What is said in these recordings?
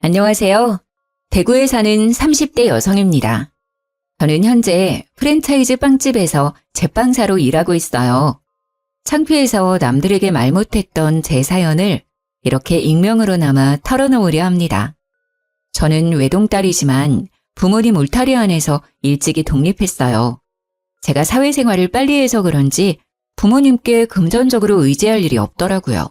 안녕하세요. 대구에 사는 30대 여성입니다. 저는 현재 프랜차이즈 빵집에서 제빵사로 일하고 있어요. 창피해서 남들에게 말 못했던 제 사연을 이렇게 익명으로나마 털어놓으려 합니다. 저는 외동딸이지만 부모님 울타리 안에서 일찍이 독립했어요. 제가 사회생활을 빨리 해서 그런지 부모님께 금전적으로 의지할 일이 없더라고요.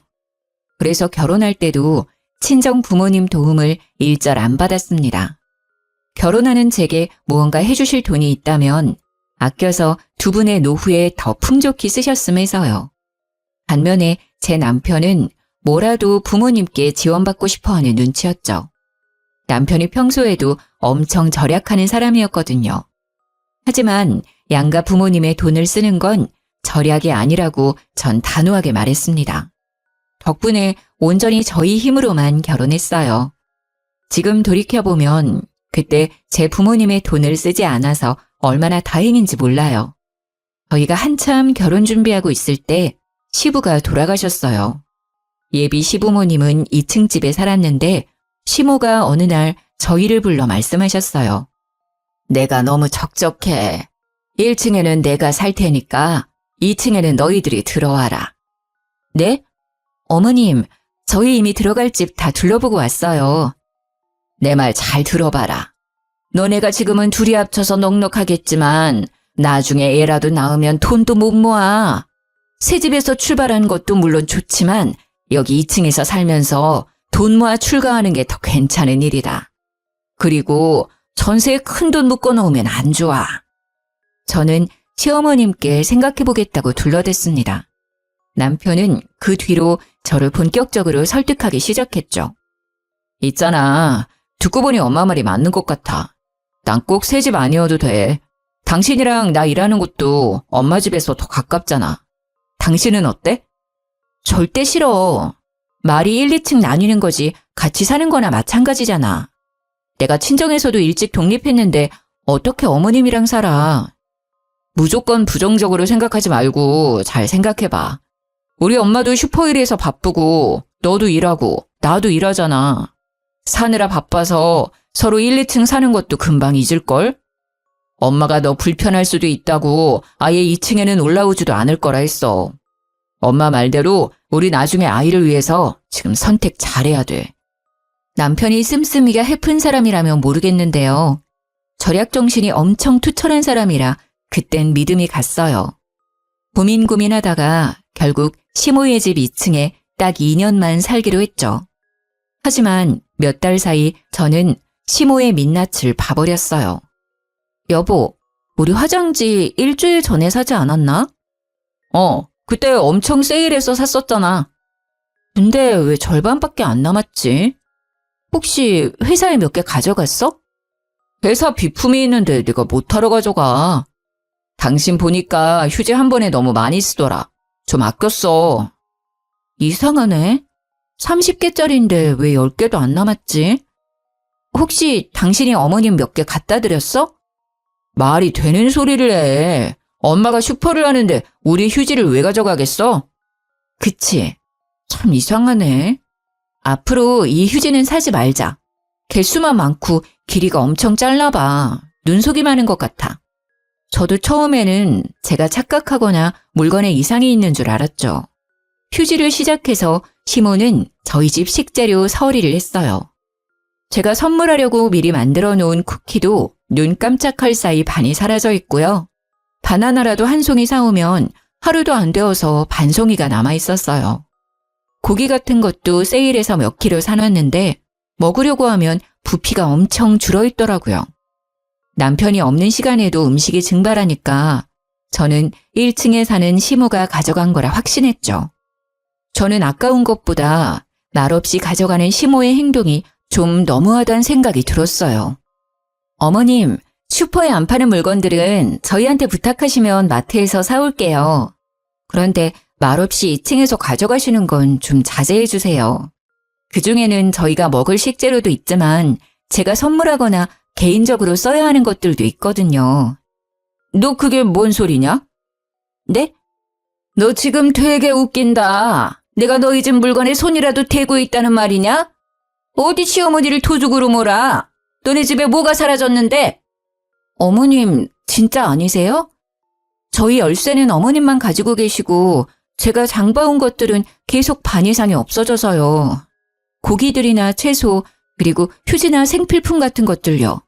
그래서 결혼할 때도 친정 부모님 도움을 일절 안 받았습니다. 결혼하는 제게 무언가 해주실 돈이 있다면 아껴서 두 분의 노후에 더 풍족히 쓰셨음 해서요. 반면에 제 남편은 뭐라도 부모님께 지원받고 싶어하는 눈치였죠. 남편이 평소에도 엄청 절약하는 사람이었거든요. 하지만 양가 부모님의 돈을 쓰는 건 절약이 아니라고 전 단호하게 말했습니다. 덕분에 온전히 저희 힘으로만 결혼했어요. 지금 돌이켜보면 그때 제 부모님의 돈을 쓰지 않아서 얼마나 다행인지 몰라요. 저희가 한참 결혼 준비하고 있을 때 시부가 돌아가셨어요. 예비 시부모님은 2층 집에 살았는데 시모가 어느 날 저희를 불러 말씀하셨어요. 내가 너무 적적해. 1층에는 내가 살 테니까 2층에는 너희들이 들어와라. 네? 어머님, 저희 이미 들어갈 집 다 둘러보고 왔어요. 내 말 잘 들어봐라. 너네가 지금은 둘이 합쳐서 넉넉하겠지만 나중에 애라도 낳으면 돈도 못 모아. 새 집에서 출발하는 것도 물론 좋지만 여기 2층에서 살면서 돈 모아 출가하는 게 더 괜찮은 일이다. 그리고 전세에 큰 돈 묶어 놓으면 안 좋아. 저는 시어머님께 생각해보겠다고 둘러댔습니다. 남편은 그 뒤로 저를 본격적으로 설득하기 시작했죠. 있잖아. 듣고 보니 엄마 말이 맞는 것 같아. 난 꼭 새 집 아니어도 돼. 당신이랑 나 일하는 곳도 엄마 집에서 더 가깝잖아. 당신은 어때? 절대 싫어. 말이 1, 2층 나뉘는 거지 같이 사는 거나 마찬가지잖아. 내가 친정에서도 일찍 독립했는데 어떻게 어머님이랑 살아. 무조건 부정적으로 생각하지 말고 잘 생각해봐. 우리 엄마도 슈퍼일에서 바쁘고 너도 일하고 나도 일하잖아. 사느라 바빠서 서로 1, 2층 사는 것도 금방 잊을걸? 엄마가 너 불편할 수도 있다고 아예 2층에는 올라오지도 않을 거라 했어. 엄마 말대로 우리 나중에 아이를 위해서 지금 선택 잘해야 돼. 남편이 씀씀이가 해픈 사람이라면 모르겠는데요. 절약 정신이 엄청 투철한 사람이라 그땐 믿음이 갔어요. 고민하다가 결국 시모의 집 2층에 딱 2년만 살기로 했죠. 하지만 몇 달 사이 저는 시모의 민낯을 봐버렸어요. 여보, 우리 화장지 일주일 전에 사지 않았나? 그때 엄청 세일해서 샀었잖아. 근데 왜 절반밖에 안 남았지? 혹시 회사에 몇 개 가져갔어? 회사 비품이 있는데 네가 못하러 가져가. 당신 보니까 휴지 한 번에 너무 많이 쓰더라. 좀 아껴 써. 이상하네. 30개짜리인데 왜 10개도 안 남았지? 혹시 당신이 어머님 몇 개 갖다 드렸어? 말이 되는 소리를 해. 엄마가 슈퍼를 하는데 우리 휴지를 왜 가져가겠어? 그치. 참 이상하네. 앞으로 이 휴지는 사지 말자. 개수만 많고 길이가 엄청 짧나 봐. 눈속이 많은 것 같아. 저도 처음에는 제가 착각하거나 물건에 이상이 있는 줄 알았죠. 휴지를 시작해서 시모는 저희 집 식재료 서리를 했어요. 제가 선물하려고 미리 만들어 놓은 쿠키도 눈 깜짝할 사이 반이 사라져 있고요. 바나나라도 한 송이 사오면 하루도 안 되어서 반 송이가 남아 있었어요. 고기 같은 것도 세일해서 몇 킬로 사놨는데 먹으려고 하면 부피가 엄청 줄어있더라고요. 남편이 없는 시간에도 음식이 증발하니까 저는 1층에 사는 시모가 가져간 거라 확신했죠. 저는 아까운 것보다 말없이 가져가는 시모의 행동이 좀 너무하다는 생각이 들었어요. 어머님, 슈퍼에 안 파는 물건들은 저희한테 부탁하시면 마트에서 사올게요. 그런데 말없이 2층에서 가져가시는 건 좀 자제해 주세요. 그중에는 저희가 먹을 식재료도 있지만 제가 선물하거나 개인적으로 써야 하는 것들도 있거든요. 너 그게 뭔 소리냐? 네? 너 지금 되게 웃긴다. 내가 너희 집 물건에 손이라도 대고 있다는 말이냐? 어디 시어머니를 도둑으로 몰아? 너네 집에 뭐가 사라졌는데? 어머님, 진짜 아니세요? 저희 열쇠는 어머님만 가지고 계시고 제가 장봐온 것들은 계속 반 이상이 없어져서요. 고기들이나 채소, 그리고 휴지나 생필품 같은 것들요.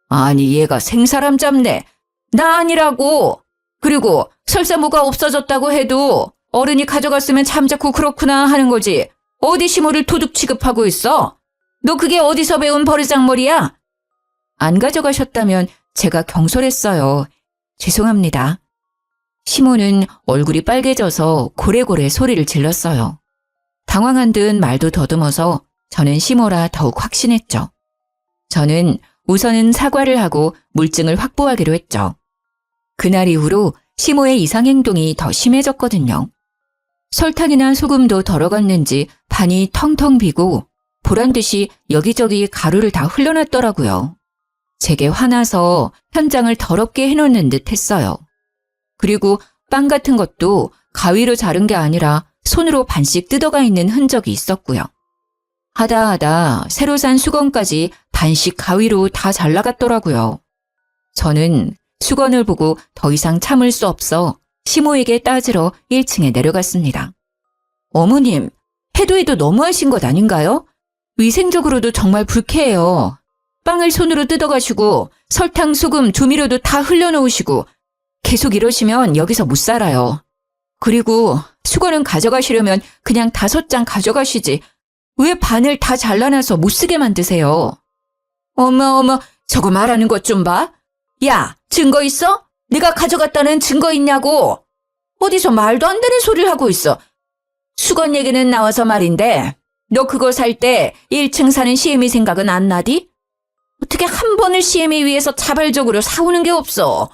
아니, 얘가 생사람 잡네. 나 아니라고. 그리고 설사 뭐가 없어졌다고 해도 어른이 가져갔으면 잠자코 그렇구나 하는 거지. 어디 시모를 도둑 취급하고 있어? 너 그게 어디서 배운 버르장머리야? 안 가져가셨다면 제가 경솔했어요. 죄송합니다. 시모는 얼굴이 빨개져서 고래고래 소리를 질렀어요. 당황한 듯 말도 더듬어서 저는 시모라 더욱 확신했죠. 저는 우선은 사과를 하고 물증을 확보하기로 했죠. 그날 이후로 시모의 이상행동이 더 심해졌거든요. 설탕이나 소금도 덜어갔는지 반이 텅텅 비고 보란듯이 여기저기 가루를 다 흘려놨더라고요. 제게 화나서 현장을 더럽게 해놓는 듯 했어요. 그리고 빵 같은 것도 가위로 자른 게 아니라 손으로 반씩 뜯어가 있는 흔적이 있었고요. 하다 새로 산 수건까지 반씩 가위로 다 잘라갔더라고요. 저는 수건을 보고 더 이상 참을 수 없어 시모에게 따지러 1층에 내려갔습니다. 어머님, 해도 너무하신 것 아닌가요? 위생적으로도 정말 불쾌해요. 빵을 손으로 뜯어가시고 설탕, 소금, 조미료도 다 흘려놓으시고 계속 이러시면 여기서 못 살아요. 그리고 수건은 가져가시려면 그냥 5장 가져가시지. 왜 반을 다 잘라놔서 못 쓰게 만드세요? 어머, 저거 말하는 것 좀 봐. 야, 증거 있어? 네가 가져갔다는 증거 있냐고. 어디서 말도 안 되는 소리를 하고 있어. 수건 얘기는 나와서 말인데 너 그거 살 때 1층 사는 시애미 생각은 안 나디? 어떻게 한 번을 시애미 위해서 자발적으로 사오는 게 없어.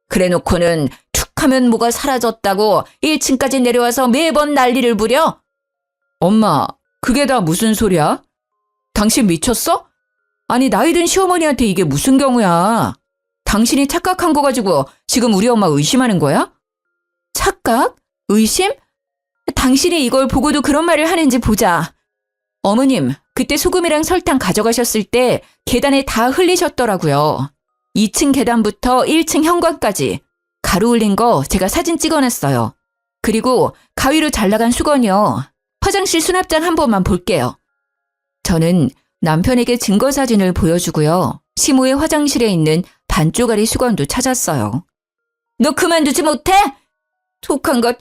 그래놓고는 툭 하면 뭐가 사라졌다고 1층까지 내려와서 매번 난리를 부려? 엄마, 그게 다 무슨 소리야? 당신 미쳤어? 아니, 나이 든 시어머니한테 이게 무슨 경우야? 당신이 착각한 거 가지고 지금 우리 엄마 의심하는 거야? 착각? 의심? 당신이 이걸 보고도 그런 말을 하는지 보자. 어머님, 그때 소금이랑 설탕 가져가셨을 때 계단에 다 흘리셨더라고요. 2층 계단부터 1층 현관까지 가루 흘린 거 제가 사진 찍어놨어요. 그리고 가위로 잘라간 수건이요. 화장실 수납장 한 번만 볼게요. 저는 남편에게 증거 사진을 보여주고요. 시모의 화장실에 있는 반쪽짜리 수건도 찾았어요. 너 그만두지 못해? 독한 것.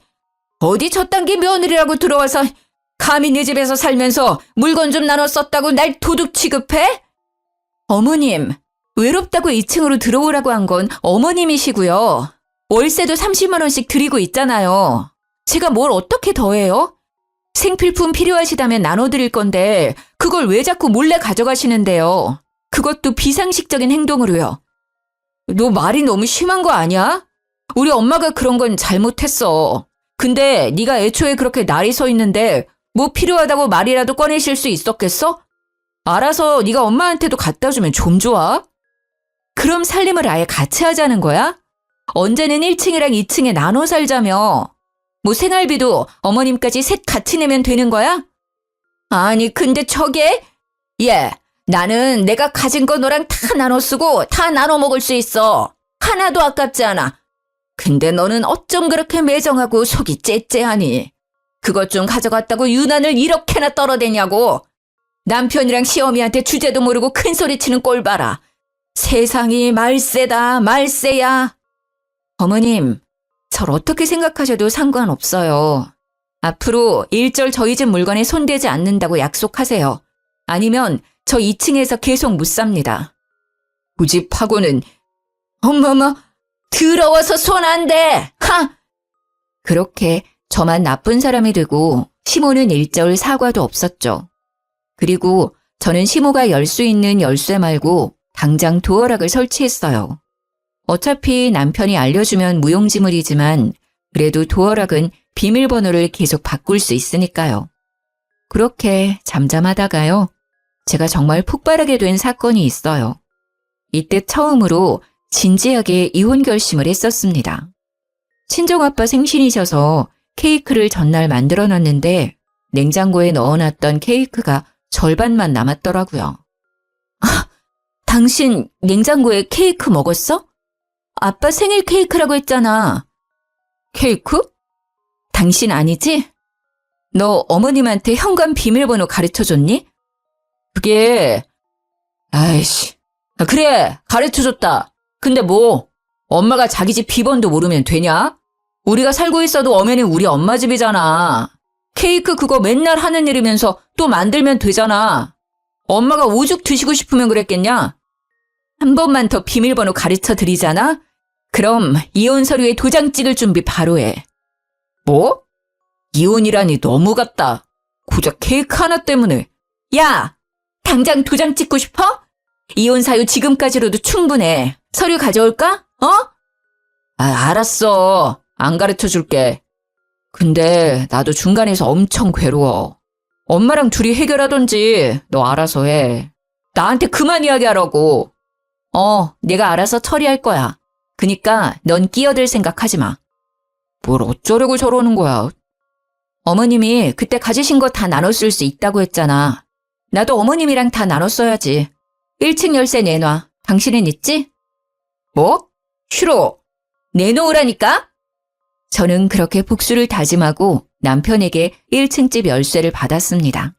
어디 저딴 게 며느리라고 들어와서 감히 내 집에서 살면서 물건 좀 나눠 썼다고 날 도둑 취급해? 어머님, 외롭다고 2층으로 들어오라고 한 건 어머님이시고요. 월세도 30만 원씩 드리고 있잖아요. 제가 뭘 어떻게 더해요? 생필품 필요하시다면 나눠드릴 건데 그걸 왜 자꾸 몰래 가져가시는데요? 그것도 비상식적인 행동으로요. 너 말이 너무 심한 거 아니야? 우리 엄마가 그런 건 잘못했어. 근데 네가 애초에 그렇게 날이 서 있는데 뭐 필요하다고 말이라도 꺼내실 수 있었겠어? 알아서 네가 엄마한테도 갖다 주면 좀 좋아? 그럼 살림을 아예 같이 하자는 거야? 언제는 1층이랑 2층에 나눠 살자며. 뭐 생활비도 어머님까지 셋 같이 내면 되는 거야? 아니 근데 저게? 나는 내가 가진 거 너랑 다 나눠 쓰고 다 나눠 먹을 수 있어. 하나도 아깝지 않아. 근데 너는 어쩜 그렇게 매정하고 속이 째째하니? 그것 좀 가져갔다고 유난을 이렇게나 떨어대냐고. 남편이랑 시어미한테 주제도 모르고 큰 소리 치는 꼴 봐라. 세상이 말세다 말세야. 어머님, 절 어떻게 생각하셔도 상관없어요. 앞으로 일절 저희 집 물건에 손대지 않는다고 약속하세요. 아니면 저 2층에서 계속 못 삽니다. 고집하고는. 어머머, 더러워서 손 안 대. 하! 그렇게 저만 나쁜 사람이 되고 시모는 일절 사과도 없었죠. 그리고 저는 시모가 열 수 있는 열쇠 말고 당장 도어락을 설치했어요. 어차피 남편이 알려주면 무용지물이지만 그래도 도어락은 비밀번호를 계속 바꿀 수 있으니까요. 그렇게 잠잠하다가요. 제가 정말 폭발하게 된 사건이 있어요. 이때 처음으로 진지하게 이혼 결심을 했었습니다. 친정아빠 생신이셔서 케이크를 전날 만들어놨는데 냉장고에 넣어놨던 케이크가 절반만 남았더라고요. 당신 냉장고에 케이크 먹었어? 아빠 생일 케이크라고 했잖아. 케이크? 당신 아니지? 너 어머님한테 현관 비밀번호 가르쳐줬니? 그게... 아이씨. 그래, 가르쳐줬다. 근데 뭐, 엄마가 자기 집 비번도 모르면 되냐? 우리가 살고 있어도 엄연히 우리 엄마 집이잖아. 케이크 그거 맨날 하는 일이면서 또 만들면 되잖아. 엄마가 오죽 드시고 싶으면 그랬겠냐? 한 번만 더 비밀번호 가르쳐 드리잖아? 그럼 이혼 서류에 도장 찍을 준비 바로 해. 뭐? 이혼이라니 너무 같다. 고작 케이크 하나 때문에. 야! 당장 도장 찍고 싶어? 이혼 사유 지금까지로도 충분해. 서류 가져올까? 알았어. 안 가르쳐 줄게. 근데 나도 중간에서 엄청 괴로워. 엄마랑 둘이 해결하던지 너 알아서 해. 나한테 그만 이야기하라고. 내가 알아서 처리할 거야. 그니까 넌 끼어들 생각하지 마. 뭘 어쩌려고 저러는 거야. 어머님이 그때 가지신 거 다 나눠 쓸 수 있다고 했잖아. 나도 어머님이랑 다 나눠 써야지. 1층 열쇠 내놔. 당신은 있지? 뭐? 싫어. 내놓으라니까? 저는 그렇게 복수를 다짐하고 남편에게 1층 집 열쇠를 받았습니다.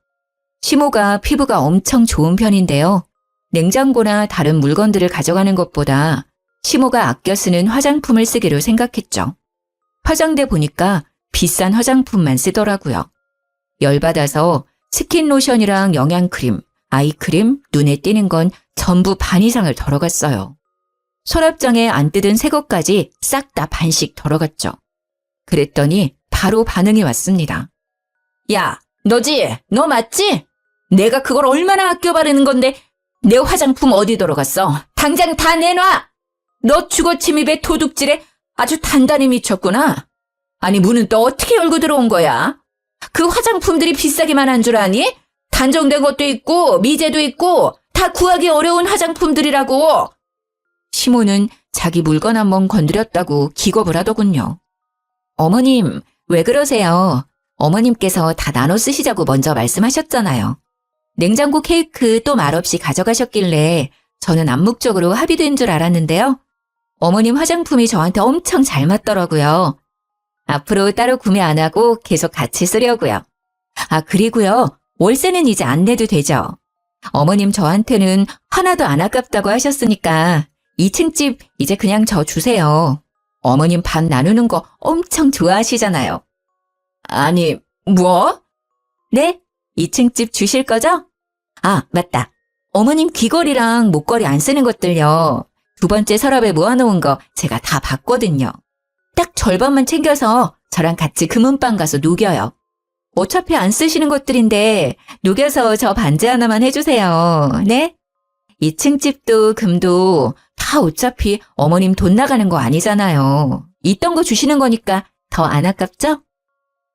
시모가 피부가 엄청 좋은 편인데요. 냉장고나 다른 물건들을 가져가는 것보다 시모가 아껴 쓰는 화장품을 쓰기로 생각했죠. 화장대 보니까 비싼 화장품만 쓰더라고요. 열받아서 스킨로션이랑 영양크림, 아이크림, 눈에 띄는 건 전부 반 이상을 덜어갔어요. 서랍장에 안 뜯은 새 것까지 싹 다 반씩 덜어갔죠. 그랬더니 바로 반응이 왔습니다. 야, 너지? 너 맞지? 내가 그걸 얼마나 아껴 바르는 건데 내 화장품 어디 들어갔어? 당장 다 내놔! 너 주거침입에 도둑질에 아주 단단히 미쳤구나. 아니 문은 또 어떻게 열고 들어온 거야? 그 화장품들이 비싸기만 한 줄 아니? 단정된 것도 있고 미제도 있고 다 구하기 어려운 화장품들이라고. 시모는 자기 물건 한번 건드렸다고 기겁을 하더군요. 어머님, 왜 그러세요? 어머님께서 다 나눠 쓰시자고 먼저 말씀하셨잖아요. 냉장고 케이크 또 말없이 가져가셨길래 저는 암묵적으로 합의된 줄 알았는데요. 어머님 화장품이 저한테 엄청 잘 맞더라고요. 앞으로 따로 구매 안 하고 계속 같이 쓰려고요. 그리고요. 월세는 이제 안 내도 되죠. 어머님 저한테는 하나도 안 아깝다고 하셨으니까 2층 집 이제 그냥 저 주세요. 어머님 반 나누는 거 엄청 좋아하시잖아요. 아니, 뭐? 네? 2층 집 주실 거죠? 맞다. 어머님 귀걸이랑 목걸이 안 쓰는 것들요. 두 번째 서랍에 모아놓은 거 제가 다 봤거든요. 딱 절반만 챙겨서 저랑 같이 금은방 가서 녹여요. 어차피 안 쓰시는 것들인데 녹여서 저 반지 하나만 해주세요. 네? 2층 집도 금도 다 어차피 어머님 돈 나가는 거 아니잖아요. 있던 거 주시는 거니까 더 안 아깝죠?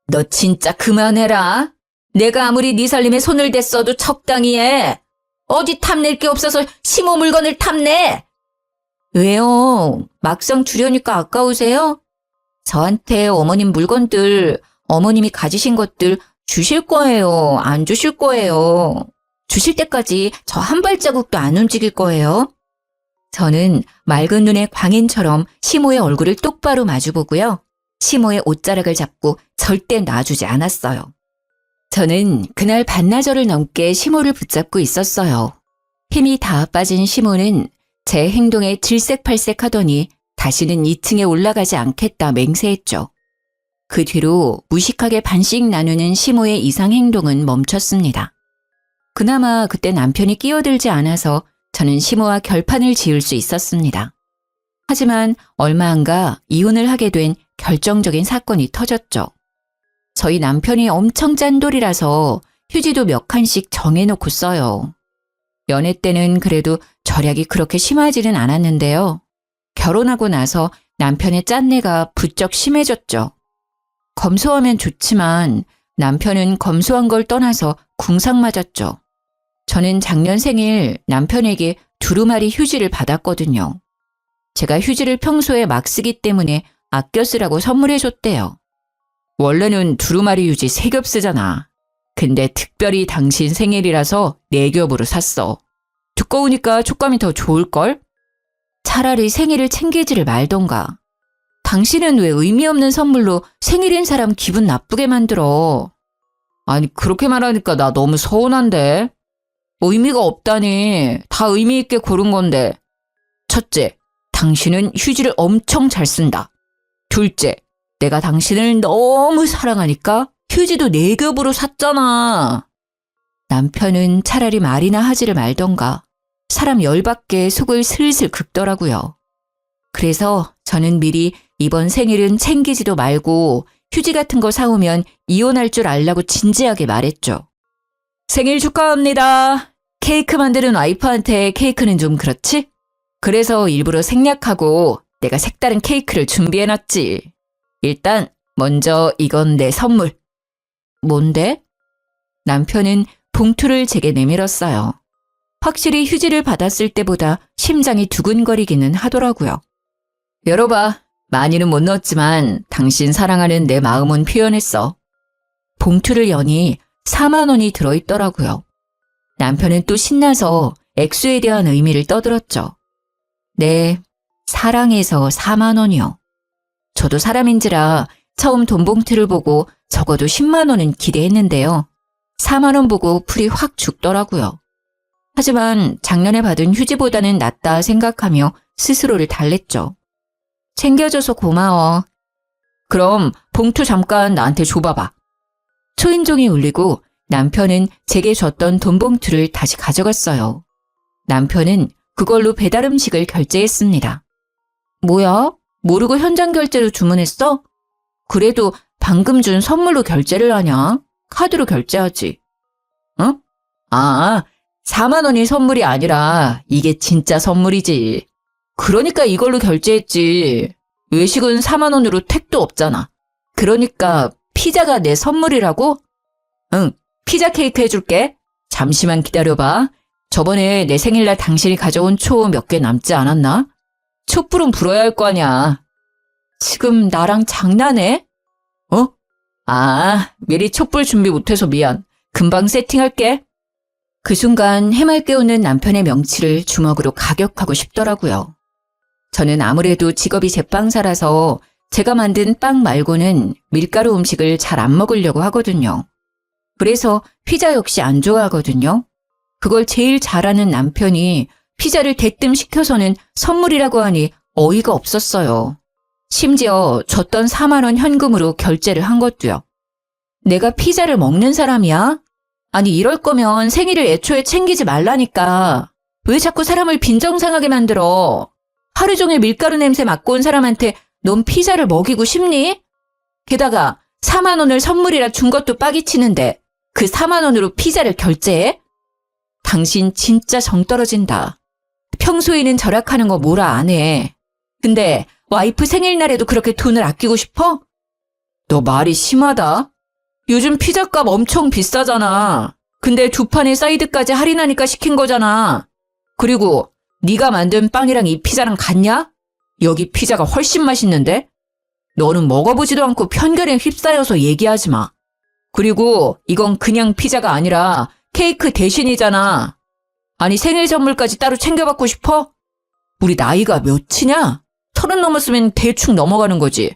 너 진짜 그만해라. 내가 아무리 네 살림에 손을 댔어도 적당히 해. 어디 탐낼 게 없어서 시모 물건을 탐내. 왜요? 막상 주려니까 아까우세요? 저한테 어머님 물건들, 어머님이 가지신 것들 주실 거예요? 안 주실 거예요? 주실 때까지 저 한 발자국도 안 움직일 거예요? 저는 맑은 눈의 광인처럼 시모의 얼굴을 똑바로 마주보고요. 시모의 옷자락을 잡고 절대 놔주지 않았어요. 저는 그날 반나절을 넘게 시모를 붙잡고 있었어요. 힘이 다 빠진 시모는 제 행동에 질색팔색하더니 다시는 2층에 올라가지 않겠다 맹세했죠. 그 뒤로 무식하게 반씩 나누는 시모의 이상 행동은 멈췄습니다. 그나마 그때 남편이 끼어들지 않아서 저는 시모와 결판을 지을 수 있었습니다. 하지만 얼마 안 가 이혼을 하게 된 결정적인 사건이 터졌죠. 저희 남편이 엄청 짠돌이라서 휴지도 몇 칸씩 정해놓고 써요. 연애 때는 그래도 절약이 그렇게 심하지는 않았는데요. 결혼하고 나서 남편의 짠내가 부쩍 심해졌죠. 검소하면 좋지만 남편은 검소한 걸 떠나서 궁상 맞았죠. 저는 작년 생일 남편에게 두루마리 휴지를 받았거든요. 제가 휴지를 평소에 막 쓰기 때문에 아껴 쓰라고 선물해줬대요. 원래는 두루마리 휴지 3겹 쓰잖아. 근데 특별히 당신 생일이라서 4겹으로 샀어. 두꺼우니까 촉감이 더 좋을걸? 차라리 생일을 챙기지를 말던가. 당신은 왜 의미 없는 선물로 생일인 사람 기분 나쁘게 만들어? 아니, 그렇게 말하니까 나 너무 서운한데. 의미가 없다니. 다 의미 있게 고른 건데. 첫째, 당신은 휴지를 엄청 잘 쓴다. 둘째, 내가 당신을 너무 사랑하니까 휴지도 4겹으로 샀잖아. 남편은 차라리 말이나 하지를 말던가. 사람 열받게 속을 슬슬 긁더라고요. 그래서 저는 미리 이번 생일은 챙기지도 말고 휴지 같은 거 사오면 이혼할 줄 알라고 진지하게 말했죠. 생일 축하합니다. 케이크 만드는 와이프한테 케이크는 좀 그렇지? 그래서 일부러 생략하고 내가 색다른 케이크를 준비해놨지. 일단 먼저 이건 내 선물. 뭔데? 남편은 봉투를 제게 내밀었어요. 확실히 휴지를 받았을 때보다 심장이 두근거리기는 하더라고요. 열어봐. 많이는 못 넣었지만 당신 사랑하는 내 마음은 표현했어. 봉투를 여니 4만 원이 들어있더라고요. 남편은 또 신나서 액수에 대한 의미를 떠들었죠. 네, 사랑해서 4만 원이요. 저도 사람인지라 처음 돈 봉투를 보고 적어도 10만 원은 기대했는데요. 4만 원 보고 풀이 확 죽더라고요. 하지만 작년에 받은 휴지보다는 낫다 생각하며 스스로를 달랬죠. 챙겨줘서 고마워. 그럼 봉투 잠깐 나한테 줘봐봐. 초인종이 울리고 남편은 제게 줬던 돈 봉투를 다시 가져갔어요. 남편은 그걸로 배달 음식을 결제했습니다. 뭐야? 모르고 현장 결제로 주문했어? 그래도 방금 준 선물로 결제를 하냐? 카드로 결제하지. 응? 아, 4만 원이 선물이 아니라 이게 진짜 선물이지. 그러니까 이걸로 결제했지. 외식은 4만 원으로 택도 없잖아. 그러니까 피자가 내 선물이라고? 응, 피자 케이크 해줄게. 잠시만 기다려봐. 저번에 내 생일날 당신이 가져온 초 몇 개 남지 않았나? 촛불은 불어야 할 거 아냐. 지금 나랑 장난해? 어? 아, 미리 촛불 준비 못해서 미안. 금방 세팅할게. 그 순간 해맑게 웃는 남편의 명치를 주먹으로 가격하고 싶더라고요. 저는 아무래도 직업이 제빵사라서 제가 만든 빵 말고는 밀가루 음식을 잘 안 먹으려고 하거든요. 그래서 피자 역시 안 좋아하거든요. 그걸 제일 잘하는 남편이 피자를 대뜸 시켜서는 선물이라고 하니 어이가 없었어요. 심지어 줬던 4만 원 현금으로 결제를 한 것도요. 내가 피자를 먹는 사람이야? 아니 이럴 거면 생일을 애초에 챙기지 말라니까. 왜 자꾸 사람을 빈정상하게 만들어? 하루 종일 밀가루 냄새 맡고 온 사람한테 넌 피자를 먹이고 싶니? 게다가 4만 원을 선물이라 준 것도 빡이 치는데 그 4만 원으로 피자를 결제해? 당신 진짜 정 떨어진다. 평소에는 절약하는 거 뭐라 안 해. 근데 와이프 생일날에도 그렇게 돈을 아끼고 싶어? 너 말이 심하다. 요즘 피자값 엄청 비싸잖아. 근데 2판의 사이드까지 할인하니까 시킨 거잖아. 그리고 네가 만든 빵이랑 이 피자랑 같냐? 여기 피자가 훨씬 맛있는데? 너는 먹어보지도 않고 편견에 휩싸여서 얘기하지 마. 그리고 이건 그냥 피자가 아니라 케이크 대신이잖아. 아니 생일 선물까지 따로 챙겨받고 싶어? 우리 나이가 몇이냐? 30 넘었으면 대충 넘어가는 거지.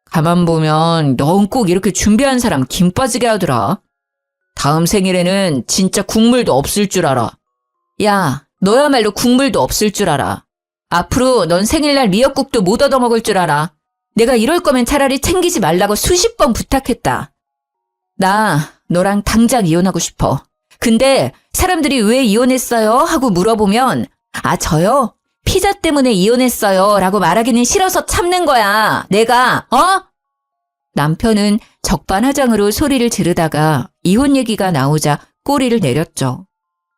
가만 보면 넌 꼭 이렇게 준비한 사람 김 빠지게 하더라. 다음 생일에는 진짜 국물도 없을 줄 알아. 야, 너야말로 국물도 없을 줄 알아. 앞으로 넌 생일날 미역국도 못 얻어먹을 줄 알아. 내가 이럴 거면 차라리 챙기지 말라고 수십 번 부탁했다. 나 너랑 당장 이혼하고 싶어. 근데 사람들이 왜 이혼했어요? 하고 물어보면 아 저요? 피자 때문에 이혼했어요 라고 말하기는 싫어서 참는 거야. 내가 남편은 적반하장으로 소리를 지르다가 이혼 얘기가 나오자 꼬리를 내렸죠.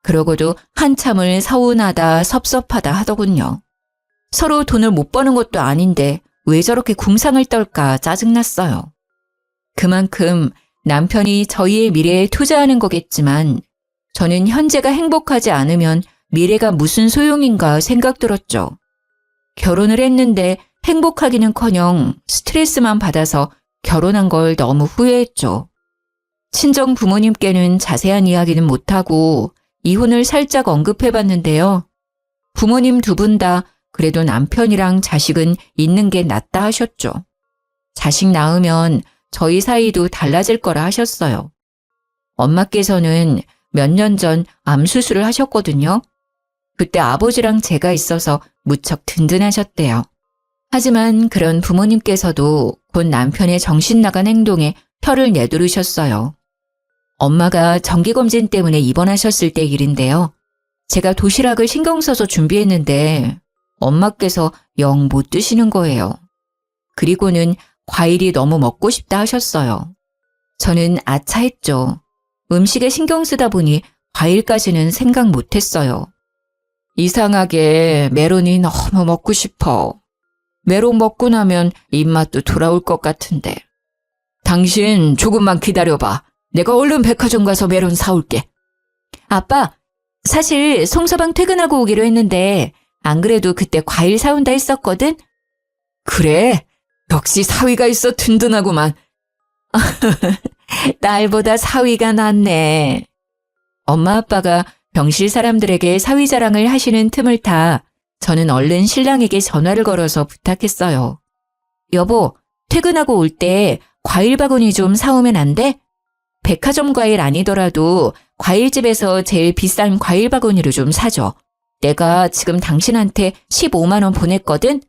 그러고도 한참을 서운하다 섭섭하다 하더군요. 서로 돈을 못 버는 것도 아닌데 왜 저렇게 궁상을 떨까 짜증났어요. 그만큼 남편이 저희의 미래에 투자하는 거겠지만 저는 현재가 행복하지 않으면 미래가 무슨 소용인가 생각 들었죠. 결혼을 했는데 행복하기는커녕 스트레스만 받아서 결혼한 걸 너무 후회했죠. 친정 부모님께는 자세한 이야기는 못하고 이혼을 살짝 언급해봤는데요. 부모님 두 분 다 그래도 남편이랑 자식은 있는 게 낫다 하셨죠. 자식 낳으면 저희 사이도 달라질 거라 하셨어요. 엄마께서는 몇 년 전 암 수술을 하셨거든요. 그때 아버지랑 제가 있어서 무척 든든하셨대요. 하지만 그런 부모님께서도 곧 남편의 정신 나간 행동에 혀를 내두르셨어요. 엄마가 정기검진 때문에 입원하셨을 때 일인데요. 제가 도시락을 신경 써서 준비했는데 엄마께서 영 못 드시는 거예요. 그리고는 과일이 너무 먹고 싶다 하셨어요. 저는 아차했죠. 음식에 신경 쓰다 보니 과일까지는 생각 못했어요. 이상하게 메론이 너무 먹고 싶어. 메론 먹고 나면 입맛도 돌아올 것 같은데. 당신 조금만 기다려봐. 내가 얼른 백화점 가서 메론 사올게. 아빠, 사실 송서방 퇴근하고 오기로 했는데 안 그래도 그때 과일 사온다 했었거든? 그래? 역시 사위가 있어 든든하구만. 날보다 사위가 낫네. 엄마 아빠가 병실 사람들에게 사위 자랑을 하시는 틈을 타 저는 얼른 신랑에게 전화를 걸어서 부탁했어요. 여보, 퇴근하고 올 때 과일 바구니 좀 사오면 안 돼? 백화점 과일 아니더라도 과일집에서 제일 비싼 과일 바구니를 좀 사줘. 내가 지금 당신한테 15만 원 보냈거든?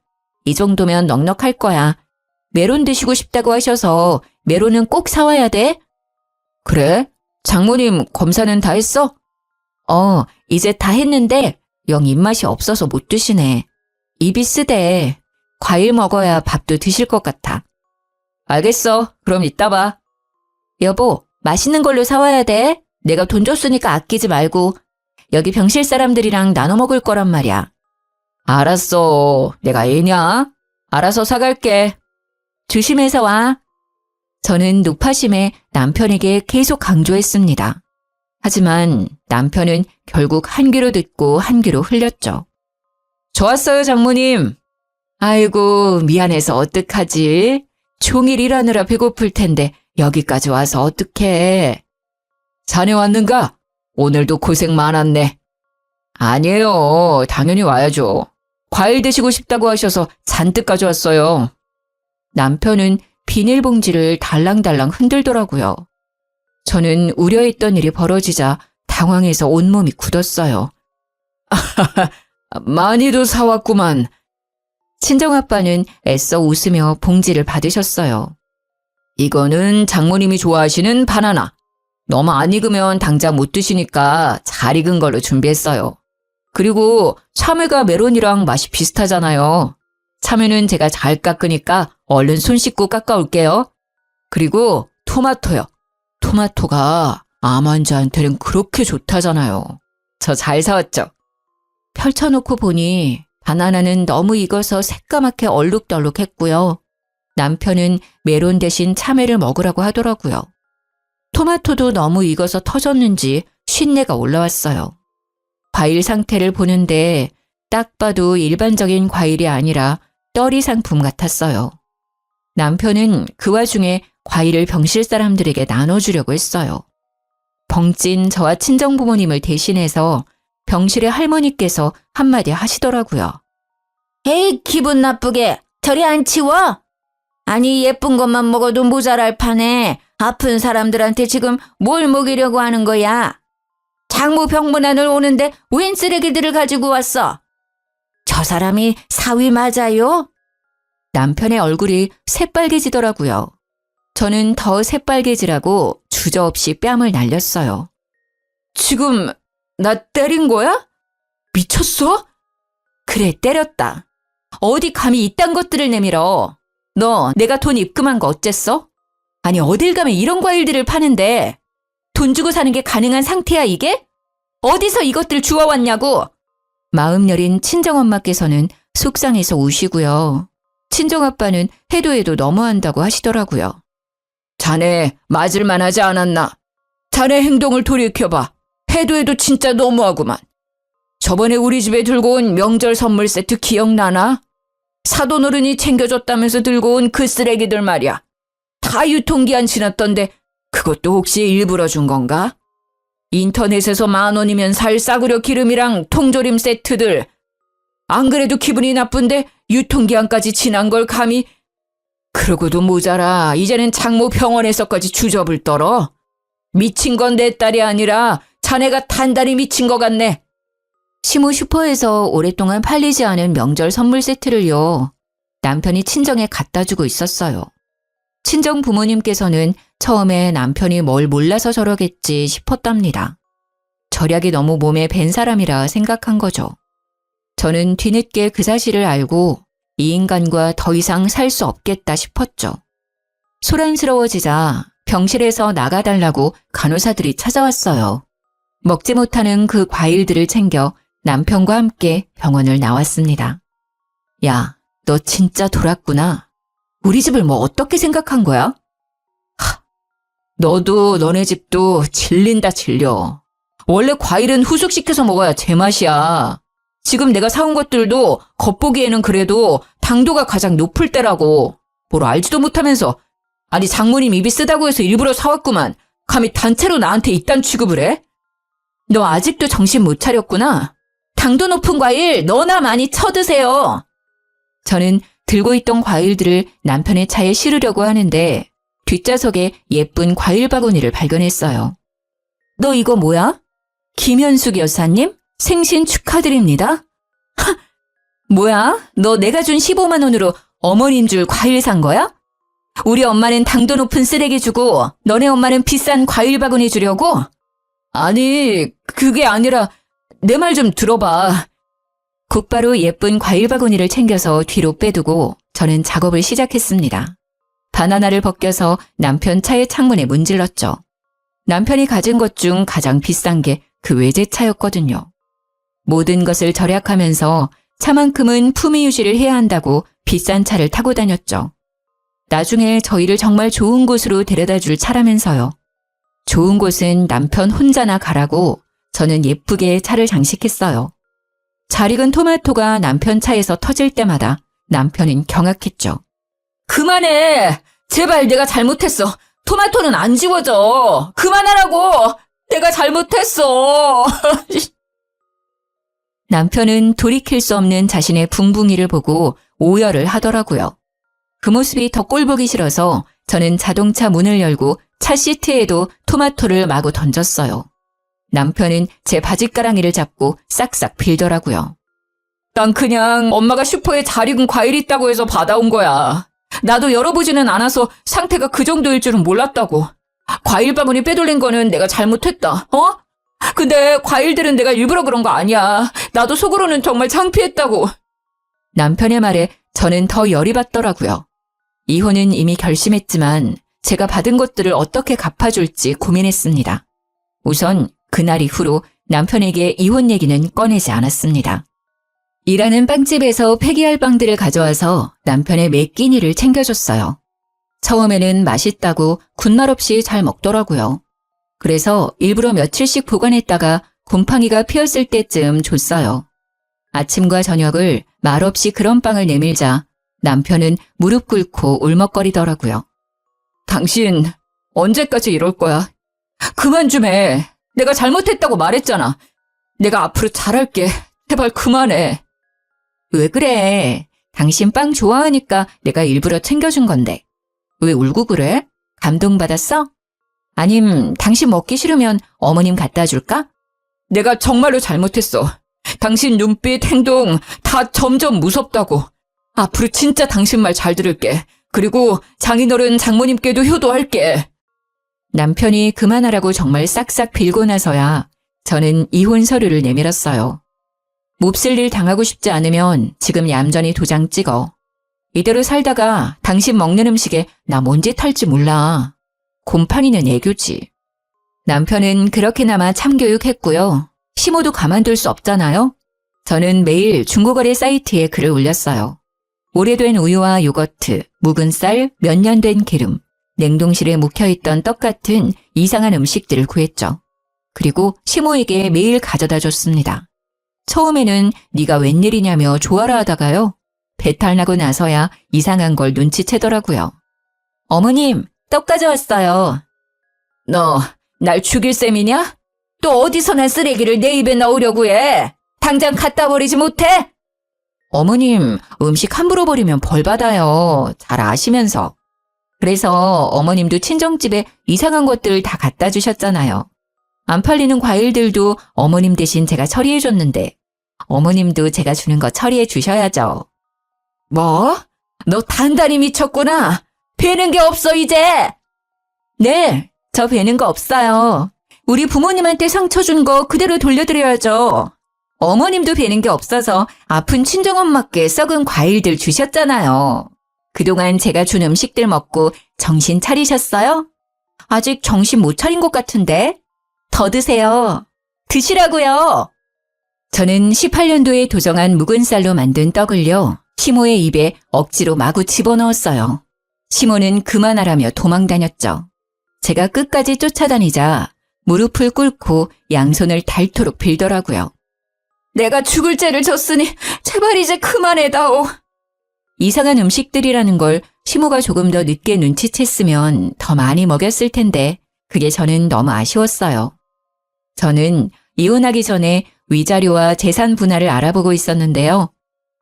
이 정도면 넉넉할 거야. 메론 드시고 싶다고 하셔서 메론은 꼭 사와야 돼. 그래? 장모님 검사는 다 했어? 이제 다 했는데 영 입맛이 없어서 못 드시네. 입이 쓰대. 과일 먹어야 밥도 드실 것 같아. 알겠어. 그럼 이따 봐. 여보, 맛있는 걸로 사와야 돼. 내가 돈 줬으니까 아끼지 말고. 여기 병실 사람들이랑 나눠 먹을 거란 말이야. 알았어. 내가 애냐? 알아서 사갈게. 조심해서 와. 저는 노파심에 남편에게 계속 강조했습니다. 하지만 남편은 결국 한 귀로 듣고 한 귀로 흘렸죠. 좋았어요, 장모님. 아이고, 미안해서 어떡하지? 종일 일하느라 배고플 텐데 여기까지 와서 어떡해. 자네 왔는가? 오늘도 고생 많았네. 아니에요. 당연히 와야죠. 과일 드시고 싶다고 하셔서 잔뜩 가져왔어요. 남편은 비닐봉지를 달랑달랑 흔들더라고요. 저는 우려했던 일이 벌어지자 당황해서 온몸이 굳었어요. 많이도 사왔구만. 친정아빠는 애써 웃으며 봉지를 받으셨어요. 이거는 장모님이 좋아하시는 바나나. 너무 안 익으면 당장 못 드시니까 잘 익은 걸로 준비했어요. 그리고 참외가 메론이랑 맛이 비슷하잖아요. 참외는 제가 잘 깎으니까 얼른 손 씻고 깎아올게요. 그리고 토마토요. 토마토가 암 환자한테는 그렇게 좋다잖아요. 저 잘 사왔죠? 펼쳐놓고 보니 바나나는 너무 익어서 새까맣게 얼룩덜룩했고요. 남편은 메론 대신 참외를 먹으라고 하더라고요. 토마토도 너무 익어서 터졌는지 쉰내가 올라왔어요. 과일 상태를 보는데 딱 봐도 일반적인 과일이 아니라 떨이 상품 같았어요. 남편은 그 와중에 과일을 병실 사람들에게 나눠주려고 했어요. 벙찐 저와 친정부모님을 대신해서 병실의 할머니께서 한마디 하시더라고요. 에이, 기분 나쁘게 저리 안 치워? 아니, 예쁜 것만 먹어도 모자랄 판에 아픈 사람들한테 지금 뭘 먹이려고 하는 거야? 장모 병문안을 오는데 웬 쓰레기들을 가지고 왔어? 저 사람이 사위 맞아요? 남편의 얼굴이 새빨개지더라고요. 저는 더 새빨개지라고 주저없이 뺨을 날렸어요. 지금 나 때린 거야? 미쳤어? 그래, 때렸다. 어디 감히 이딴 것들을 내밀어. 너 내가 돈 입금한 거 어쨌어? 아니, 어딜 가면 이런 과일들을 파는데 돈 주고 사는 게 가능한 상태야, 이게? 어디서 이것들 주워왔냐고? 마음 여린 친정엄마께서는 속상해서 우시고요. 친정아빠는 해도 해도 너무한다고 하시더라고요. 자네 맞을만 하지 않았나? 자네 행동을 돌이켜봐. 해도 해도 진짜 너무하구만. 저번에 우리 집에 들고 온 명절 선물 세트 기억나나? 사돈어른이 챙겨줬다면서 들고 온 그 쓰레기들 말이야. 다 유통기한 지났던데 그것도 혹시 일부러 준 건가? 인터넷에서 10,000원이면 살 싸구려 기름이랑 통조림 세트들. 안 그래도 기분이 나쁜데 유통기한까지 지난 걸 감히. 그러고도 모자라 이제는 장모 병원에서까지 주접을 떨어. 미친 건 내 딸이 아니라 자네가 단단히 미친 것 같네. 시모 슈퍼에서 오랫동안 팔리지 않은 명절 선물 세트를요. 남편이 친정에 갖다 주고 있었어요. 친정 부모님께서는 처음에 남편이 뭘 몰라서 저러겠지 싶었답니다. 절약이 너무 몸에 밴 사람이라 생각한 거죠. 저는 뒤늦게 그 사실을 알고 이 인간과 더 이상 살 수 없겠다 싶었죠. 소란스러워지자 병실에서 나가달라고 간호사들이 찾아왔어요. 먹지 못하는 그 과일들을 챙겨 남편과 함께 병원을 나왔습니다. 야, 너 진짜 돌았구나. 우리 집을 뭐 어떻게 생각한 거야? 너도 너네 집도 질린다 질려. 원래 과일은 후숙시켜서 먹어야 제맛이야. 지금 내가 사온 것들도 겉보기에는 그래도 당도가 가장 높을 때라고. 뭘 알지도 못하면서. 아니 장모님 입이 쓰다고 해서 일부러 사왔구만. 감히 단체로 나한테 이딴 취급을 해? 너 아직도 정신 못 차렸구나. 당도 높은 과일 너나 많이 쳐드세요. 저는 들고 있던 과일들을 남편의 차에 실으려고 하는데 뒷좌석에 예쁜 과일 바구니를 발견했어요. 너 이거 뭐야? 김현숙 여사님? 생신 축하드립니다. 하! 뭐야? 너 내가 준 15만 원으로 어머님 줄 과일 산 거야? 우리 엄마는 당도 높은 쓰레기 주고 너네 엄마는 비싼 과일 바구니 주려고? 아니 그게 아니라 내 말 좀 들어봐. 곧바로 예쁜 과일 바구니를 챙겨서 뒤로 빼두고 저는 작업을 시작했습니다. 바나나를 벗겨서 남편 차의 창문에 문질렀죠. 남편이 가진 것 중 가장 비싼 게 그 외제차였거든요. 모든 것을 절약하면서 차만큼은 품위 유지를 해야 한다고 비싼 차를 타고 다녔죠. 나중에 저희를 정말 좋은 곳으로 데려다 줄 차라면서요. 좋은 곳은 남편 혼자나 가라고 저는 예쁘게 차를 장식했어요. 잘 익은 토마토가 남편 차에서 터질 때마다 남편은 경악했죠. 그만해. 제발 내가 잘못했어. 토마토는 안 지워져. 그만하라고. 내가 잘못했어. 남편은 돌이킬 수 없는 자신의 붕붕이를 보고 오열을 하더라고요. 그 모습이 더 꼴보기 싫어서 저는 자동차 문을 열고 차 시트에도 토마토를 마구 던졌어요. 남편은 제 바짓가랑이를 잡고 싹싹 빌더라고요. 난 그냥 엄마가 슈퍼에 잘 익은 과일 있다고 해서 받아온 거야. 나도 열어보지는 않아서 상태가 그 정도일 줄은 몰랐다고. 과일 바구니 빼돌린 거는 내가 잘못했다. 어? 근데 과일들은 내가 일부러 그런 거 아니야. 나도 속으로는 정말 창피했다고. 남편의 말에 저는 더 열이 받더라고요. 이혼은 이미 결심했지만 제가 받은 것들을 어떻게 갚아줄지 고민했습니다. 우선 그날 이후로 남편에게 이혼 얘기는 꺼내지 않았습니다. 일하는 빵집에서 폐기할 빵들을 가져와서 남편의 매 끼니를 챙겨줬어요. 처음에는 맛있다고 군말 없이 잘 먹더라고요. 그래서 일부러 며칠씩 보관했다가 곰팡이가 피었을 때쯤 줬어요. 아침과 저녁을 말없이 그런 빵을 내밀자 남편은 무릎 꿇고 울먹거리더라고요. 당신 언제까지 이럴 거야? 그만 좀 해. 내가 잘못했다고 말했잖아. 내가 앞으로 잘할게. 제발 그만해. 왜 그래? 당신 빵 좋아하니까 내가 일부러 챙겨준 건데. 왜 울고 그래? 감동받았어? 아님 당신 먹기 싫으면 어머님 갖다 줄까? 내가 정말로 잘못했어. 당신 눈빛, 행동 다 점점 무섭다고. 앞으로 진짜 당신 말 잘 들을게. 그리고 장인어른 장모님께도 효도할게. 남편이 그만하라고 정말 싹싹 빌고 나서야 저는 이혼 서류를 내밀었어요. 몹쓸 일 당하고 싶지 않으면 지금 얌전히 도장 찍어. 이대로 살다가 당신 먹는 음식에 나 뭔 짓 할지 몰라. 곰팡이는 애교지. 남편은 그렇게나마 참교육했고요. 시모도 가만둘 수 없잖아요. 저는 매일 중고거래 사이트에 글을 올렸어요. 오래된 우유와 요거트, 묵은 쌀, 몇 년 된 기름, 냉동실에 묵혀있던 떡 같은 이상한 음식들을 구했죠. 그리고 시모에게 매일 가져다 줬습니다. 처음에는 네가 웬일이냐며 좋아라 하다가요. 배탈 나고 나서야 이상한 걸 눈치채더라고요. 어머님, 떡 가져왔어요. 너 날 죽일 셈이냐? 또 어디서 난 쓰레기를 내 입에 넣으려고 해? 당장 갖다 버리지 못해? 어머님, 음식 함부로 버리면 벌 받아요. 잘 아시면서. 그래서 어머님도 친정집에 이상한 것들 다 갖다 주셨잖아요. 안 팔리는 과일들도 어머님 대신 제가 처리해 줬는데 어머님도 제가 주는 거 처리해 주셔야죠. 뭐? 너 단단히 미쳤구나. 배는 게 없어 이제. 네, 저 배는 거 없어요. 우리 부모님한테 상처 준 거 그대로 돌려드려야죠. 어머님도 배는 게 없어서 아픈 친정엄마께 썩은 과일들 주셨잖아요. 그동안 제가 준 음식들 먹고 정신 차리셨어요? 아직 정신 못 차린 것 같은데? 더 드세요. 드시라고요. 저는 18년도에 도정한 묵은 쌀로 만든 떡을요, 시모의 입에 억지로 마구 집어넣었어요. 시모는 그만하라며 도망다녔죠. 제가 끝까지 쫓아다니자 무릎을 꿇고 양손을 닳도록 빌더라고요. 내가 죽을 죄를 졌으니 제발 이제 그만해다오. 이상한 음식들이라는 걸 시모가 조금 더 늦게 눈치챘으면 더 많이 먹였을 텐데 그게 저는 너무 아쉬웠어요. 저는 이혼하기 전에 위자료와 재산 분할을 알아보고 있었는데요.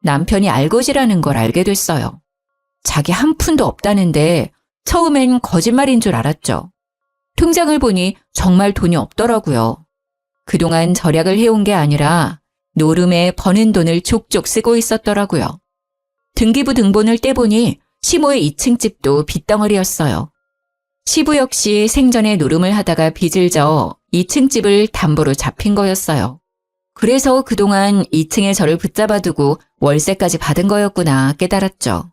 남편이 알거지라는 걸 알게 됐어요. 자기 한 푼도 없다는데 처음엔 거짓말인 줄 알았죠. 통장을 보니 정말 돈이 없더라고요. 그동안 절약을 해온 게 아니라 노름에 버는 돈을 족족 쓰고 있었더라고요. 등기부 등본을 떼보니 시모의 2층 집도 빚덩어리였어요. 시부 역시 생전에 노름을 하다가 빚을 져 2층 집을 담보로 잡힌 거였어요. 그래서 그동안 2층에 저를 붙잡아두고 월세까지 받은 거였구나 깨달았죠.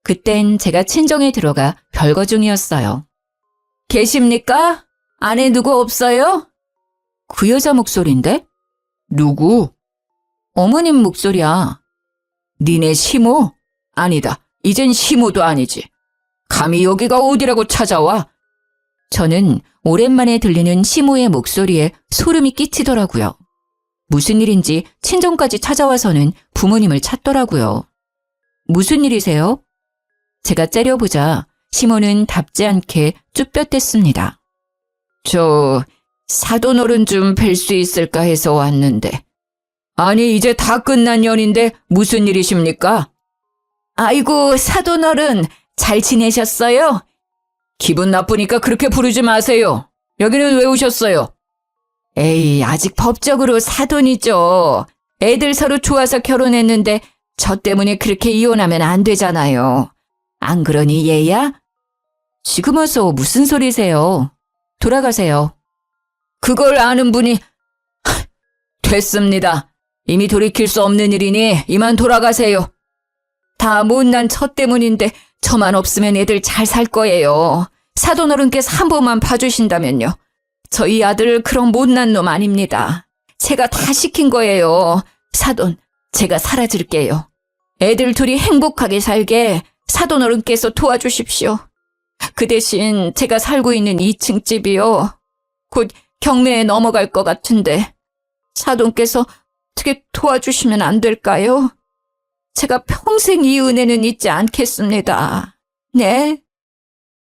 그땐 제가 친정에 들어가 별거 중이었어요. 계십니까? 안에 누구 없어요? 그 여자 목소리인데? 누구? 어머님 목소리야. 니네 시모? 아니다. 이젠 시모도 아니지. 감히 여기가 어디라고 찾아와? 저는 오랜만에 들리는 시모의 목소리에 소름이 끼치더라고요. 무슨 일인지 친정까지 찾아와서는 부모님을 찾더라고요. 무슨 일이세요? 제가 째려보자 시모는 답지 않게 쭈뼛댔습니다. 저 사돈어른 좀 뵐 수 있을까 해서 왔는데. 아니 이제 다 끝난 연인데 무슨 일이십니까? 아이고 사돈어른 잘 지내셨어요? 기분 나쁘니까 그렇게 부르지 마세요. 여기는 왜 오셨어요? 에이 아직 법적으로 사돈이죠. 애들 서로 좋아서 결혼했는데 저 때문에 그렇게 이혼하면 안 되잖아요. 안 그러니 얘야? 지금 와서 무슨 소리세요? 돌아가세요. 그걸 아는 분이 됐습니다. 이미 돌이킬 수 없는 일이니 이만 돌아가세요. 다 못난 저 때문인데 저만 없으면 애들 잘 살 거예요. 사돈어른께서 한 번만 봐주신다면요. 저희 아들 그런 못난 놈 아닙니다. 제가 다 시킨 거예요. 사돈, 제가 사라질게요. 애들 둘이 행복하게 살게 사돈어른께서 도와주십시오. 그 대신 제가 살고 있는 2층 집이요. 곧 경매에 넘어갈 것 같은데 사돈께서 어떻게 도와주시면 안 될까요? 제가 평생 이 은혜는 잊지 않겠습니다. 네?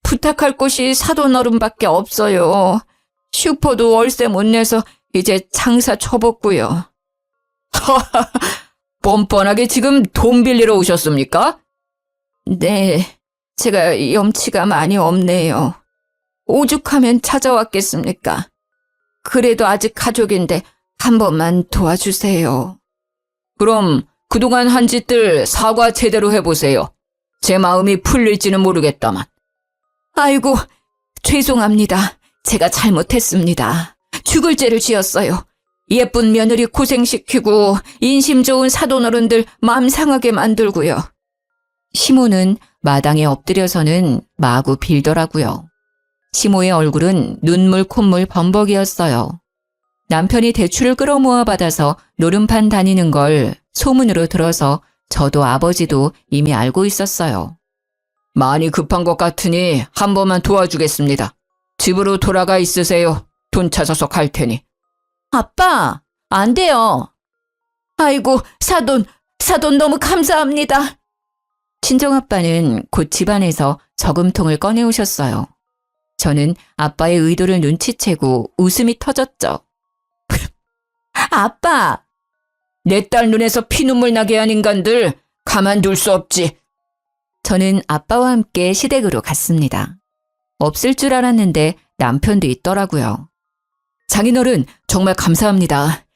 부탁할 곳이 사돈어른밖에 없어요. 슈퍼도 월세 못 내서 이제 장사 접었고요. 뻔뻔하게 지금 돈 빌리러 오셨습니까? 네, 제가 염치가 많이 없네요. 오죽하면 찾아왔겠습니까? 그래도 아직 가족인데 한 번만 도와주세요. 그럼 그동안 한 짓들 사과 제대로 해보세요. 제 마음이 풀릴지는 모르겠다만. 아이고, 죄송합니다. 제가 잘못했습니다. 죽을 죄를 지었어요. 예쁜 며느리 고생시키고 인심 좋은 사돈어른들 마음 상하게 만들고요. 시모는 마당에 엎드려서는 마구 빌더라고요. 시모의 얼굴은 눈물 콧물 범벅이었어요. 남편이 대출을 끌어모아 받아서 노름판 다니는 걸 소문으로 들어서 저도 아버지도 이미 알고 있었어요. 많이 급한 것 같으니 한 번만 도와주겠습니다. 집으로 돌아가 있으세요. 돈 찾아서 갈 테니. 아빠, 안 돼요. 아이고, 사돈 너무 감사합니다. 친정아빠는 곧 집안에서 저금통을 꺼내오셨어요. 저는 아빠의 의도를 눈치채고 웃음이 터졌죠. 아빠! 내 딸 눈에서 피눈물 나게 한 인간들 가만둘 수 없지. 저는 아빠와 함께 시댁으로 갔습니다. 없을 줄 알았는데 남편도 있더라고요. 장인어른 정말 감사합니다.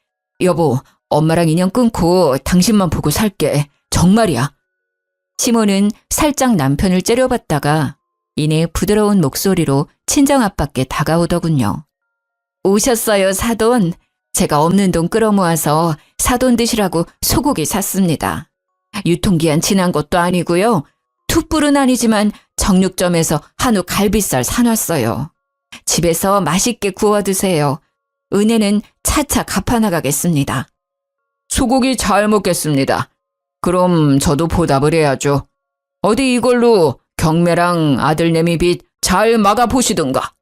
여보, 엄마랑 인연 끊고 당신만 보고 살게. 정말이야. 시모는 살짝 남편을 째려봤다가 이내 부드러운 목소리로 친정아빠께 다가오더군요. 오셨어요, 사돈. 제가 없는 돈 끌어모아서 사돈 드시라고 소고기 샀습니다. 유통기한 지난 것도 아니고요. 툭불은 아니지만 정육점에서 한우 갈비살 사놨어요. 집에서 맛있게 구워 드세요. 은혜는 차차 갚아나가겠습니다. 소고기 잘 먹겠습니다. 그럼 저도 보답을 해야죠. 어디 이걸로 경매랑 아들내미 빚 잘 막아보시든가.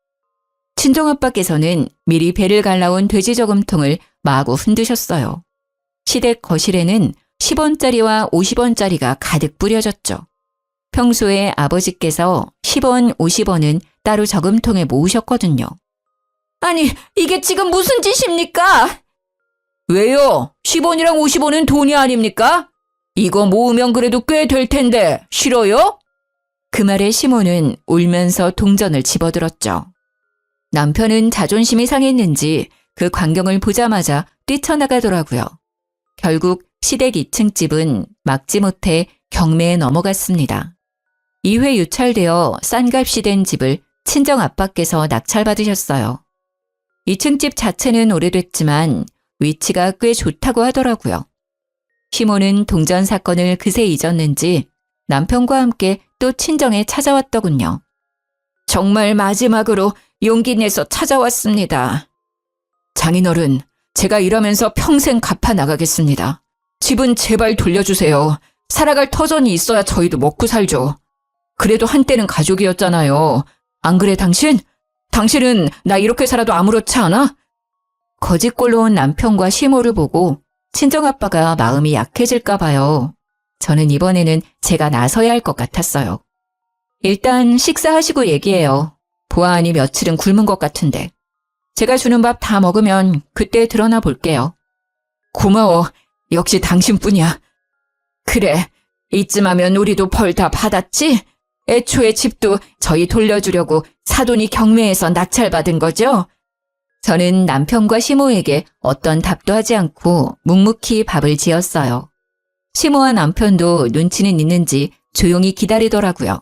친정아빠께서는 미리 배를 갈라온 돼지 저금통을 마구 흔드셨어요. 시댁 거실에는 10원짜리와 50원짜리가 가득 뿌려졌죠. 평소에 아버지께서 10원, 50원은 따로 저금통에 모으셨거든요. 아니, 이게 지금 무슨 짓입니까? 왜요? 10원이랑 50원은 돈이 아닙니까? 이거 모으면 그래도 꽤 될 텐데 싫어요? 그 말에 시모는 울면서 동전을 집어들었죠. 남편은 자존심이 상했는지 그 광경을 보자마자 뛰쳐나가더라고요. 결국 시댁 2층 집은 막지 못해 경매에 넘어갔습니다. 2회 유찰되어 싼 값이 된 집을 친정아빠께서 낙찰받으셨어요. 2층 집 자체는 오래됐지만 위치가 꽤 좋다고 하더라고요. 시모는 동전 사건을 그새 잊었는지 남편과 함께 또 친정에 찾아왔더군요. 정말 마지막으로 용기 내서 찾아왔습니다. 장인어른, 제가 일하면서 평생 갚아 나가겠습니다. 집은 제발 돌려주세요. 살아갈 터전이 있어야 저희도 먹고 살죠. 그래도 한때는 가족이었잖아요. 안 그래 당신? 당신은 나 이렇게 살아도 아무렇지 않아? 거짓골로 온 남편과 시모를 보고 친정아빠가 마음이 약해질까 봐요. 저는 이번에는 제가 나서야 할 것 같았어요. 일단 식사하시고 얘기해요. 보아하니 며칠은 굶은 것 같은데. 제가 주는 밥 다 먹으면 그때 드러나 볼게요. 고마워. 역시 당신뿐이야. 그래, 이쯤 하면 우리도 벌 다 받았지? 애초에 집도 저희 돌려주려고 사돈이 경매에서 낙찰받은 거죠? 저는 남편과 시모에게 어떤 답도 하지 않고 묵묵히 밥을 지었어요. 시모와 남편도 눈치는 있는지 조용히 기다리더라고요.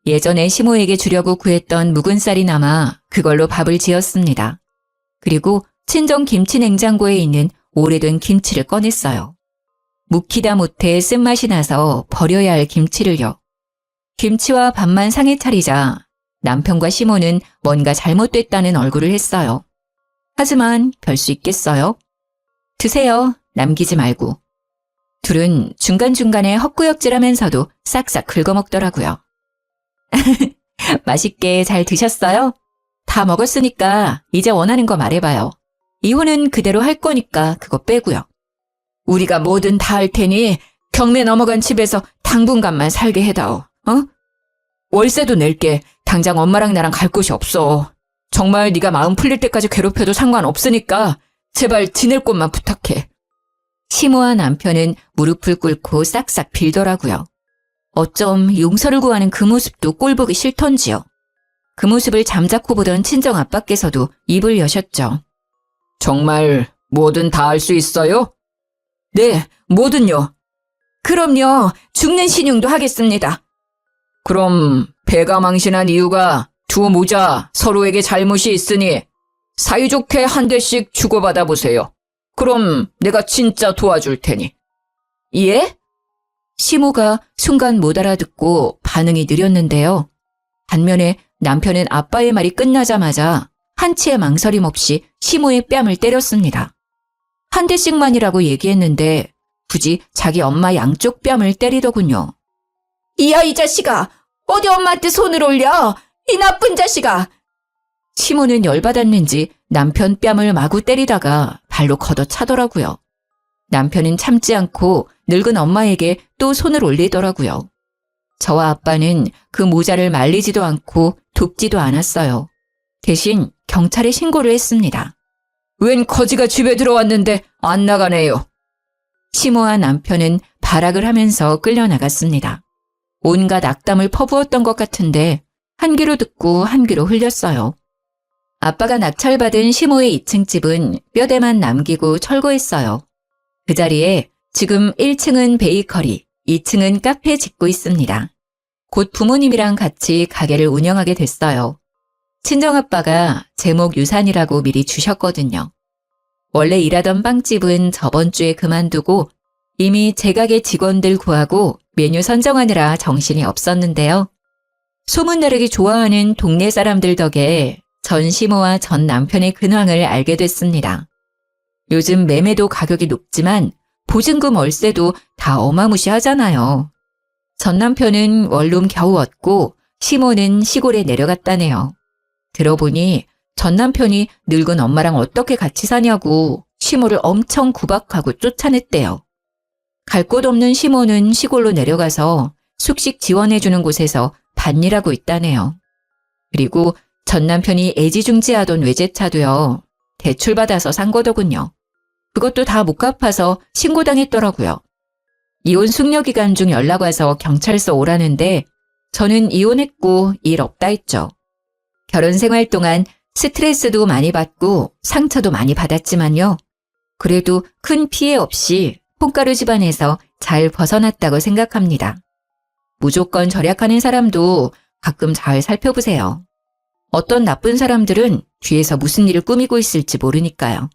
예전에 시모에게 주려고 구했던 묵은 쌀이 남아 그걸로 밥을 지었습니다. 그리고 친정 김치 냉장고에 있는 오래된 김치를 꺼냈어요. 묵히다 못해 쓴맛이 나서 버려야 할 김치를요. 김치와 밥만 상에 차리자 남편과 시모는 뭔가 잘못됐다는 얼굴을 했어요. 하지만 별 수 있겠어요? 드세요. 남기지 말고. 둘은 중간중간에 헛구역질하면서도 싹싹 긁어먹더라고요. 맛있게 잘 드셨어요? 다 먹었으니까 이제 원하는 거 말해봐요. 이혼은 그대로 할 거니까 그거 빼고요. 우리가 뭐든 다 할 테니 경매 넘어간 집에서 당분간만 살게 해다오. 어? 월세도 낼게. 당장 엄마랑 나랑 갈 곳이 없어. 정말 네가 마음 풀릴 때까지 괴롭혀도 상관없으니까 제발 지낼 곳만 부탁해. 시모와 남편은 무릎을 꿇고 싹싹 빌더라고요. 어쩜 용서를 구하는 그 모습도 꼴보기 싫던지요. 그 모습을 잠자코 보던 친정아빠께서도 입을 여셨죠. 정말 뭐든 다 할 수 있어요? 네, 뭐든요. 그럼요, 죽는 신용도 하겠습니다. 그럼 배가 망신한 이유가 두 모자 서로에게 잘못이 있으니 사이좋게 한 대씩 주고받아 보세요. 그럼 내가 진짜 도와줄 테니. 예? 시모가 순간 못 알아듣고 반응이 느렸는데요. 반면에 남편은 아빠의 말이 끝나자마자 한치의 망설임 없이 시모의 뺨을 때렸습니다. 한 대씩만이라고 얘기했는데 굳이 자기 엄마 양쪽 뺨을 때리더군요. 이야 이 자식아, 어디 엄마한테 손을 올려? 이 나쁜 자식아. 시모는 열받았는지 남편 뺨을 마구 때리다가 발로 걷어차더라고요. 남편은 참지 않고 늙은 엄마에게 또 손을 올리더라고요. 저와 아빠는 그 모자를 말리지도 않고 돕지도 않았어요. 대신 경찰에 신고를 했습니다. 웬 거지가 집에 들어왔는데 안 나가네요. 시모와 남편은 발악을 하면서 끌려나갔습니다. 온갖 악담을 퍼부었던 것 같은데 한 귀로 듣고 한 귀로 흘렸어요. 아빠가 낙찰받은 시모의 2층 집은 뼈대만 남기고 철거했어요. 그 자리에 지금 1층은 베이커리, 2층은 카페 짓고 있습니다. 곧 부모님이랑 같이 가게를 운영하게 됐어요. 친정아빠가 제목 유산이라고 미리 주셨거든요. 원래 일하던 빵집은 저번 주에 그만두고 이미 제 가게 직원들 구하고 메뉴 선정하느라 정신이 없었는데요. 소문나르기 좋아하는 동네 사람들 덕에 전 시모와 전 남편의 근황을 알게 됐습니다. 요즘 매매도 가격이 높지만 보증금 월세도 다 어마무시하잖아요. 전 남편은 원룸 겨우 얻고 시모는 시골에 내려갔다네요. 들어보니 전 남편이 늙은 엄마랑 어떻게 같이 사냐고 시모를 엄청 구박하고 쫓아냈대요. 갈 곳 없는 시모는 시골로 내려가서 숙식 지원해주는 곳에서 밭일하고 있다네요. 그리고 전 남편이 애지중지하던 외제차도요. 대출받아서 산 거더군요. 그것도 다 못 갚아서 신고당했더라고요. 이혼 숙려 기간 중 연락 와서 경찰서 오라는데 저는 이혼했고 일 없다 했죠. 결혼 생활 동안 스트레스도 많이 받고 상처도 많이 받았지만요. 그래도 큰 피해 없이 콩가루 집안에서 잘 벗어났다고 생각합니다. 무조건 절약하는 사람도 가끔 잘 살펴보세요. 어떤 나쁜 사람들은 뒤에서 무슨 일을 꾸미고 있을지 모르니까요.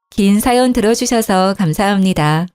긴 사연 들어주셔서 감사합니다.